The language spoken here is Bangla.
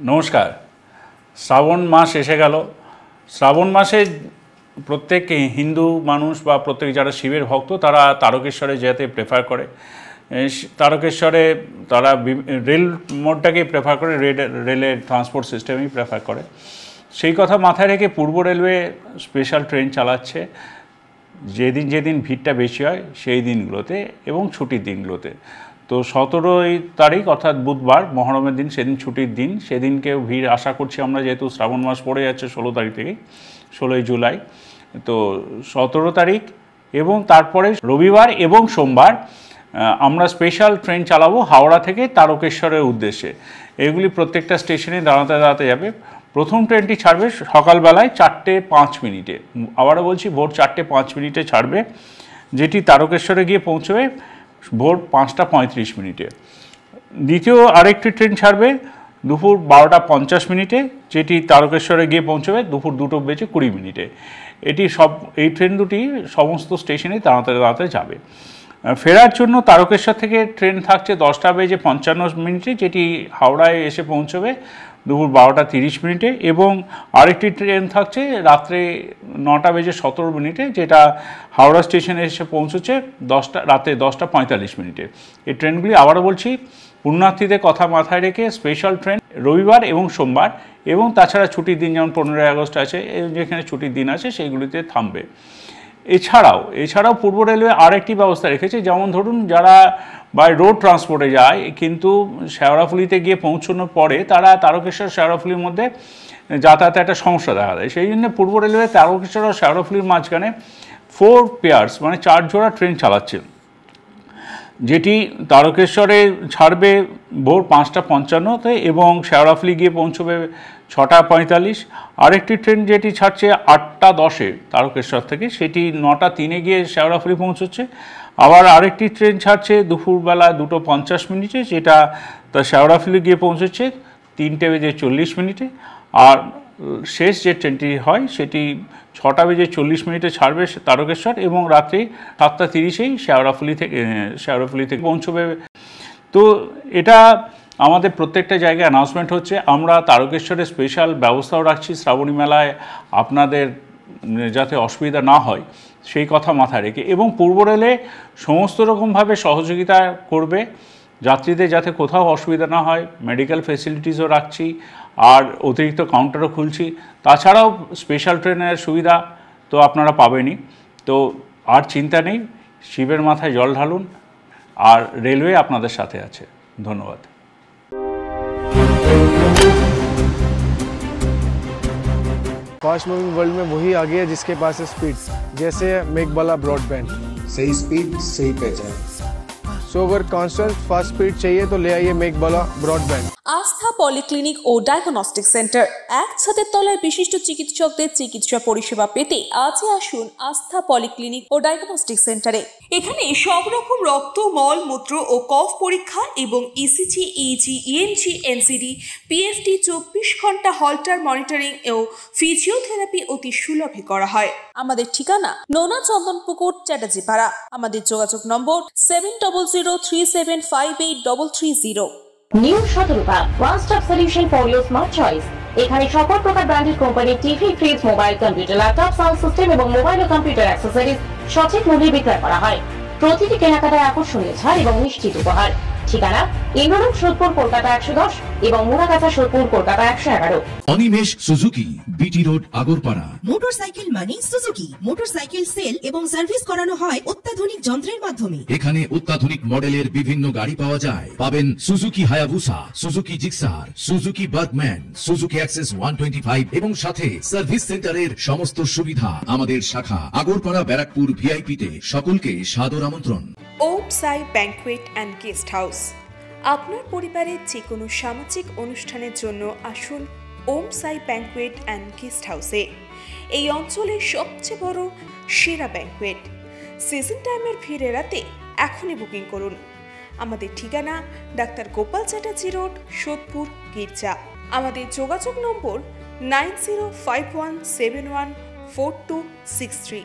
নমস্কার। শ্রাবণ মাস এসে গেল। শ্রাবণ মাসে প্রত্যেক হিন্দু মানুষ বা প্রত্যেক যারা শিবের ভক্ত তারা তারকেশ্বরে যেতে প্রেফার করে। তারকেশ্বরে তারা রেল মোডটাকে প্রেফার করে, রেলের ট্রান্সপোর্ট সিস্টেমই প্রেফার করে। সেই কথা মাথায় রেখে পূর্ব রেলওয়ে স্পেশাল ট্রেন চালাচ্ছে যেদিন যেদিন ভিড়টা বেশি হয় সেই দিনগুলোতে এবং ছুটির দিনগুলোতে। তো 17 তারিখ অর্থাৎ বুধবার মহরমের দিন, সেদিন ছুটির দিন, সেদিনকেও ভিড় আশা করছি আমরা, যেহেতু শ্রাবণ মাস পড়ে যাচ্ছে 16 তারিখ থেকে, 16 জুলাই। তো 17 তারিখ এবং তারপরে রবিবার এবং সোমবার আমরা স্পেশাল ট্রেন চালাবো হাওড়া থেকে তারকেশ্বরের উদ্দেশ্যে। এগুলি প্রত্যেকটা স্টেশনে দাঁড়াতে দাঁড়াতে যাবে। প্রথম ট্রেনটি ছাড়বে সকালবেলায় 4:05। আবারও বলছি, ভোর 4:05 ছাড়বে, যেটি তারকেশ্বরে গিয়ে পৌঁছবে ভোর 5:35। দ্বিতীয় আরেকটি ট্রেন ছাড়বে দুপুর 12:50, যেটি তারকেশ্বরে গিয়ে পৌঁছবে দুপুর 2:20। এই ট্রেন দুটি সমস্ত স্টেশনে দাঁড়াতে দাঁড়াতে যাবে। ফেরার জন্য তারকেশ্বর থেকে ট্রেন থাকছে 10:55, যেটি হাওড়ায় এসে পৌঁছবে দুপুর 12:30, এবং আরেকটি ট্রেন থাকছে রাত্রে 9:17, যেটা হাওড়া স্টেশনে এসে পৌঁছচ্ছে রাতে 10:45। এই ট্রেনগুলি আবারও বলছি, পুণ্যার্থীদের কথা মাথায় রেখে স্পেশাল ট্রেন রবিবার এবং সোমবার, এবং তাছাড়া ছুটির দিন যেমন 15 আগস্ট আছে, যেখানে ছুটির দিন আছে সেইগুলিতে থামবে। এছাড়াও পূর্ব রেলওয়ে আরেকটি ব্যবস্থা রেখেছে, যেমন ধরুন যারা বাই রোড ট্রান্সপোর্টে যায় কিন্তু শেওড়াফুলিতে গিয়ে পৌঁছানোর পরে তারা তারকেশ্বর শেওড়াফুলির মধ্যে যাতায়াতে একটা সমস্যা দেখা দেয়। সেই জন্য পূর্ব রেলওয়ে তারকেশ্বর ও শেওড়াফুলির মাঝখানে 4 পেয়ার্স মানে 4 জোড়া ট্রেন চালাচ্ছে, যেটি তারকেশ্বরে ছাড়বে ভোর 5:55 এবং শেওড়াফুলি গিয়ে পৌঁছবে 6:45। আরেকটি ট্রেন যেটি ছাড়ছে 8:10 তারকেশ্বর থেকে, সেটি 9:03 গিয়ে শেওড়াফুলি পৌঁছচ্ছে। আবার আরেকটি ট্রেন ছাড়ছে দুপুরবেলা 2:50, যেটা শেওড়াফুলি গিয়ে পৌঁছচ্ছে 3:40। আর শেষ যে ট্রেনটি হয় সেটি 6:40 ছাড়বে তারকেশ্বর এবং রাত্রি 7:30 শেওড়াফুলি থেকে পৌঁছবে। তো এটা আমাদের প্রত্যেকটা জায়গায় অ্যানাউন্সমেন্ট হচ্ছে। আমরা তারকেশ্বরের স্পেশাল ব্যবস্থাও রাখছি শ্রাবণী মেলায়, আপনাদের যাতে অসুবিধা না হয় সেই কথা মাথায় রেখে, এবং পূর্ব রেলে সমস্ত রকমভাবে সহযোগিতা করবে যাত্রীদের যাতে কোথাও অসুবিধা না হয়। মেডিকেল ফেসিলিটিসও রাখছি, আর অতিরিক্ত কাউন্টারও খুলছি। তাছাড়াও স্পেশাল ট্রেনের সুবিধা তো আপনারা পাবেনই। তো আর চিন্তা নেই, শিবের মাথায় জল ঢালুন, আর রেলওয়ে আপনাদের সাথে আছে। ধন্যবাদ। फास्ट मूविंग वर्ल्ड में वही आगे है जिसके पास है स्पीड, जैसे मेघबाला ब्रॉडबैंड। सही स्पीड सही पहचान। सो अगर कांस्टेंट फास्ट स्पीड चाहिए तो ले आइए मेघबाला ब्रॉडबैंड। আস্থা পলিক্লিনিক ও ডায়াগনস্টিক সেন্টার, এক ছাদের তলায় বিশিষ্ট চিকিৎসকদের চিকিৎসা পরিষেবা পেতে আজই আসুন আস্থা পলিক্লিনিক ও ডায়াগনস্টিক সেন্টারে। এখানে সব রকম রক্ত, মল, মূত্র ও কফ পরীক্ষা এবং ECG, easy, EMG, NCD, PFT 24 ঘন্টা হলটার মনিটরিং ও ফিজিওথেরাপি অতি সুলভে করা হয়। আমাদের ঠিকানা নোনা চন্দনপুকুর, চ্যাটার্জিপাড়া। আমাদের যোগাযোগ নম্বর 7003758330। New Shatarupa, one stop solution for your smart choice. এখানে সকল প্রকার ব্র্যান্ডেড কোম্পানির TV, fridge, mobile, computer, laptop, sound system এবং মোবাইল ও কম্পিউটার অ্যাক্সেসরিজ সঠিক মূল্যে বিক্রয় করা হয়। প্রতিটি কেনাকাটায় আকর্ষণীয় ছাড় এবং নিশ্চিত উপহার। ঠিকানা ইন্দ্রলোক, সোদপুর, কলকাতা 110 এবং Muragachha, Sodepur, Kolkata 111। Animesh Suzuki, BT road, Agarpara. Motorcycle মানে সুজুকি। মোটরসাইকেল সেল এবং সার্ভিস করানো হয় অত্যাধুনিক যন্ত্রের মাধ্যমে। এখানে অত্যাধুনিক মডেলের বিভিন্ন গাড়ি পাওয়া যায়। পাবেন Suzuki Hayabusa, Suzuki Gixxer, Suzuki Bergman, Suzuki access 125 এবং সাথে সার্ভিস সেন্টারের সমস্ত সুবিধা। আমাদের শাখা আগরপাড়া, ব্যারাকপুর ভিআইপি তে। সকলকে সাদর আমন্ত্রণ। ওম সাই ব্যাংকুয়েট অ্যান্ড গেস্ট হাউস। আপনার পরিবারের যে কোনো সামাজিক অনুষ্ঠানের জন্য আসুন ওম সাই ব্যাংকুয়েট অ্যান্ড গেস্ট হাউসে। এই অঞ্চলের সবচেয়ে বড় সেরা ব্যাংকুয়েট। সিজন টাইমের ভিড় এড়াতে এখনই বুকিং করুন। আমাদের ঠিকানা ডাক্তার গোপাল চ্যাটার্জি রোড, সোদপুর, গির্জা। আমাদের যোগাযোগ নম্বর 9051714263।